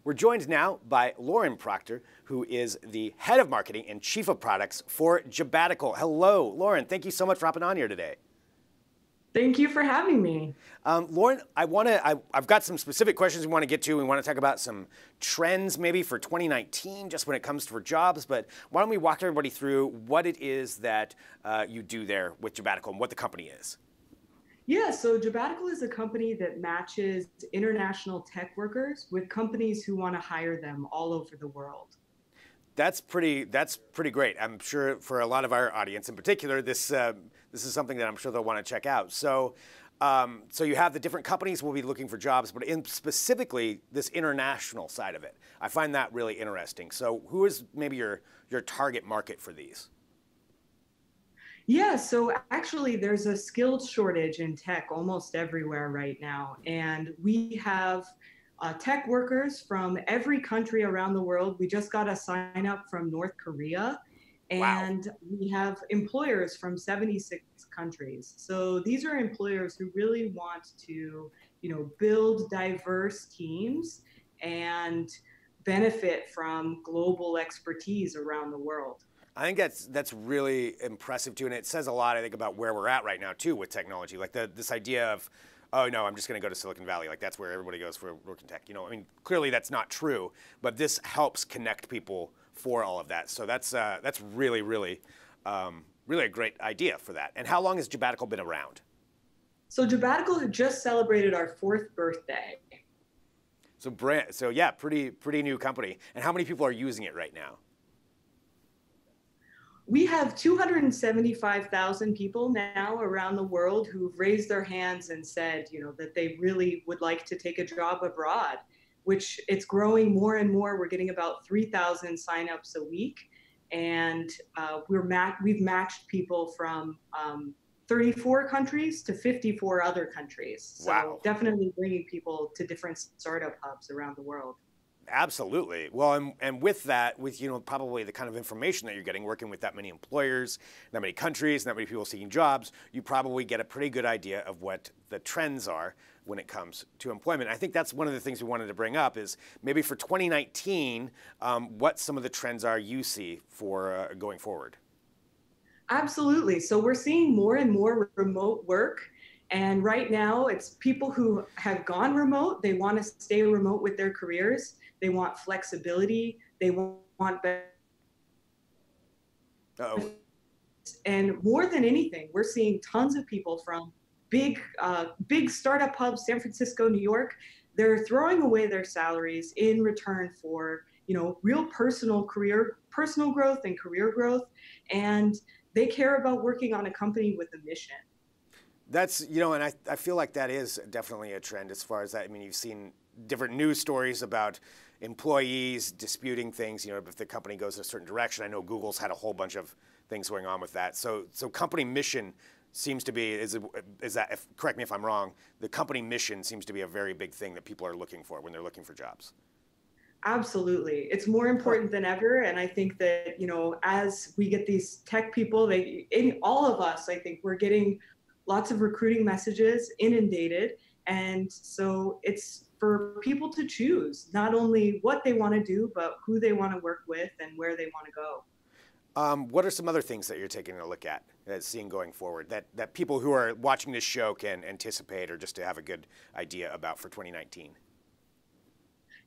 We're joined now by Lauren Proctor, who is the head of marketing and chief of products for Jobbatical. Hello, Lauren. Thank you so much for hopping on here today. Thank you for having me. Lauren, I've got some specific questions we want to get to. We want to talk about some trends maybe for 2019, just when it comes to jobs. But why don't we walk everybody through what it is that you do there with Jobbatical and what the company is? Yeah, so Jobbatical is a company that matches international tech workers with companies who want to hire them all over the world. That's pretty great. I'm sure for a lot of our audience in particular, this is something that I'm sure they'll want to check out. So you have the different companies will be looking for jobs, but in specifically this international side of it. I find that really interesting. So who is maybe your target market for these? Yeah, so actually there's a skills shortage in tech almost everywhere right now. And we have tech workers from every country around the world. We just got a sign up from North Korea. And wow. We have employers from 76 countries. So these are employers who really want to, build diverse teams and benefit from global expertise around the world. I think that's really impressive too, and it says a lot, I think, about where we're at right now too with technology. Like this idea of, oh no, I'm just going to go to Silicon Valley. Like that's where everybody goes for work in tech. I mean, clearly that's not true, but this helps connect people for all of that. So that's really, really, really a great idea for that. And how long has Jobbatical been around? So Jobbatical had just celebrated our 4th birthday. So yeah, pretty new company. And how many people are using it right now? We have 275,000 people now around the world who've raised their hands and said, that they really would like to take a job abroad, which it's growing more and more. We're getting about 3,000 signups a week, and we've matched people from 34 countries to 54 other countries. So wow. Definitely bringing people to different startup hubs around the world. Absolutely. Well, and with that, with probably the kind of information that you're getting, working with that many employers, that many countries, and that many people seeking jobs, you probably get a pretty good idea of what the trends are when it comes to employment. I think that's one of the things we wanted to bring up is maybe for 2019, what some of the trends are you see for going forward. Absolutely. So we're seeing more and more remote work. And right now, it's people who have gone remote. They want to stay remote with their careers. They want flexibility. They want better. Uh-oh. And more than anything, we're seeing tons of people from big startup hubs, San Francisco, New York. They're throwing away their salaries in return for real personal growth and career growth. And they care about working on a company with a mission. That's, and I feel like that is definitely a trend as far as that. I mean, you've seen different news stories about employees disputing things, if the company goes in a certain direction. I know Google's had a whole bunch of things going on with that. So company mission seems to be, correct me if I'm wrong, the company mission seems to be a very big thing that people are looking for when they're looking for jobs. Absolutely. It's more important than ever. And I think that, as we get these tech people, in all of us, I think we're getting lots of recruiting messages, inundated. And so it's for people to choose not only what they want to do, but who they want to work with and where they want to go. What are some other things that you're taking a look at, seeing going forward, that people who are watching this show can anticipate or just to have a good idea about for 2019?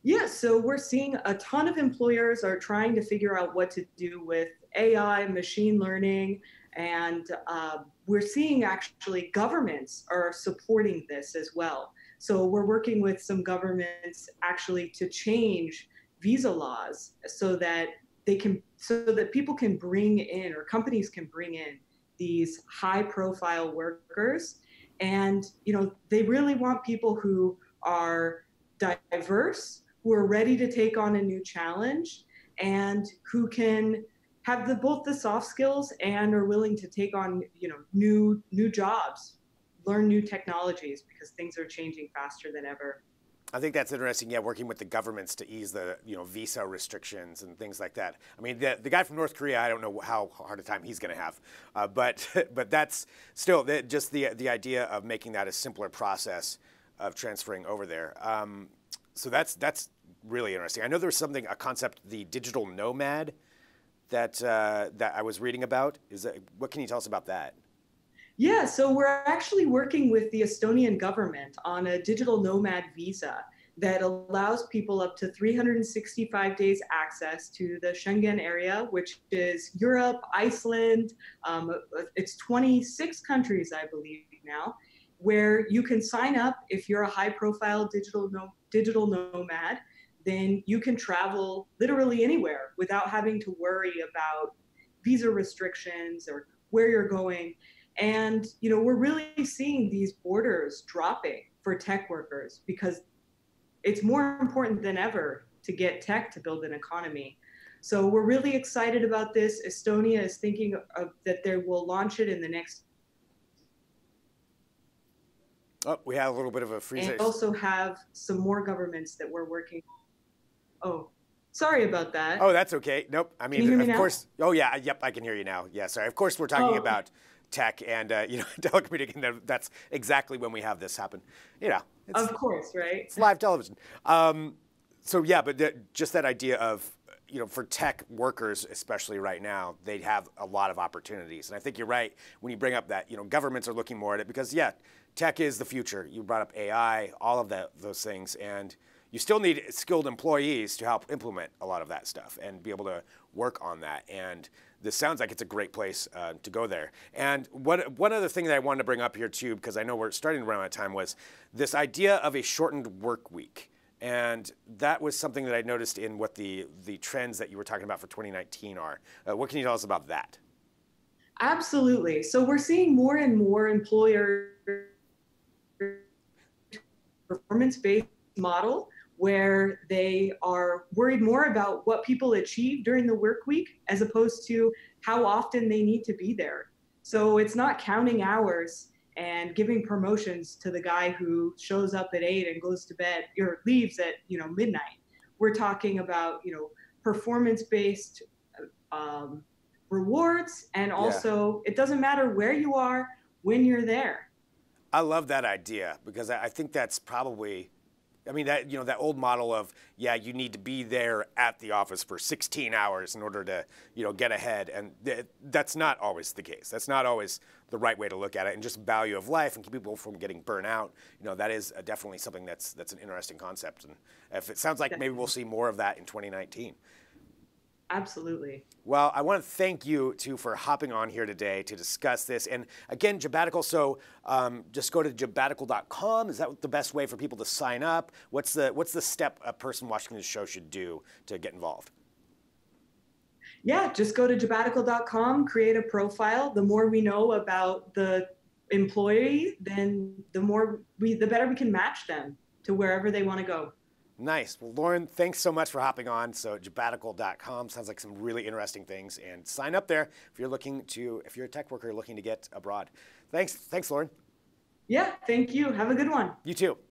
Yeah, so we're seeing a ton of employers are trying to figure out what to do with AI, machine learning, and we're seeing actually governments are supporting this as well. So we're working with some governments actually to change visa laws so that people can bring in, or companies can bring in, these high-profile workers, and they really want people who are diverse, who are ready to take on a new challenge, and who can have both the soft skills and are willing to take on new jobs, learn new technologies, because things are changing faster than ever. I think that's interesting. Yeah, working with the governments to ease the visa restrictions and things like that. I mean, the guy from North Korea, I don't know how hard a time he's going to have, but that's still just the idea of making that a simpler process of transferring over there. So that's really interesting. I know there's a concept, the digital nomad, that I was reading about. What can you tell us about that? Yeah, so we're actually working with the Estonian government on a digital nomad visa that allows people up to 365 days access to the Schengen area, which is Europe, Iceland. It's 26 countries, I believe now, where you can sign up if you're a high-profile digital nomad. Then you can travel literally anywhere without having to worry about visa restrictions or where you're going. And we're really seeing these borders dropping for tech workers because it's more important than ever to get tech to build an economy. So we're really excited about this. Estonia is thinking that they will launch it in the next. Oh, we had a little bit of a freeze. And also have some more governments that we're working on. Oh, sorry about that. Oh, that's okay. Nope. I mean, can you hear me of now? course. Oh, yeah. Yep, I can hear you now. Yeah, sorry. Of course, we're talking about tech and telecommunications. That's exactly when we have this happen. Of course, right? It's live television. So yeah, but just that idea of for tech workers, especially right now, they have a lot of opportunities. And I think you're right when you bring up that governments are looking more at it because tech is the future. You brought up AI, all of those things, and you still need skilled employees to help implement a lot of that stuff and be able to work on that. And this sounds like it's a great place to go there. And one other thing that I wanted to bring up here too, because I know we're starting to run out of time, was this idea of a shortened work week. And that was something that I noticed in what the trends that you were talking about for 2019 are. What can you tell us about that? Absolutely. So we're seeing more and more employer performance-based model where they are worried more about what people achieve during the work week as opposed to how often they need to be there. So it's not counting hours and giving promotions to the guy who shows up at 8 and goes to bed or leaves at midnight. We're talking about performance-based rewards, and also it doesn't matter where you are when you're there. I love that idea because I think that's probably, that that old model of you need to be there at the office for 16 hours in order to get ahead, and that's not always the case. That's not always the right way to look at it, and just value of life and keep people from getting burnt out. That is definitely something that's an interesting concept, and if it sounds like maybe we'll see more of that in 2019. Absolutely. Well, I want to thank you, too, for hopping on here today to discuss this. And again, Jobbatical, so just go to jobbatical.com. Is that the best way for people to sign up? What's the step a person watching this show should do to get involved? Yeah, just go to jobbatical.com, create a profile. The more we know about the employee, then the better we can match them to wherever they want to go. Nice. Well, Lauren, thanks so much for hopping on. So jobbatical.com sounds like some really interesting things, and sign up there if you're a tech worker looking to get abroad. Thanks, Lauren. Yeah, thank you. Have a good one. You too.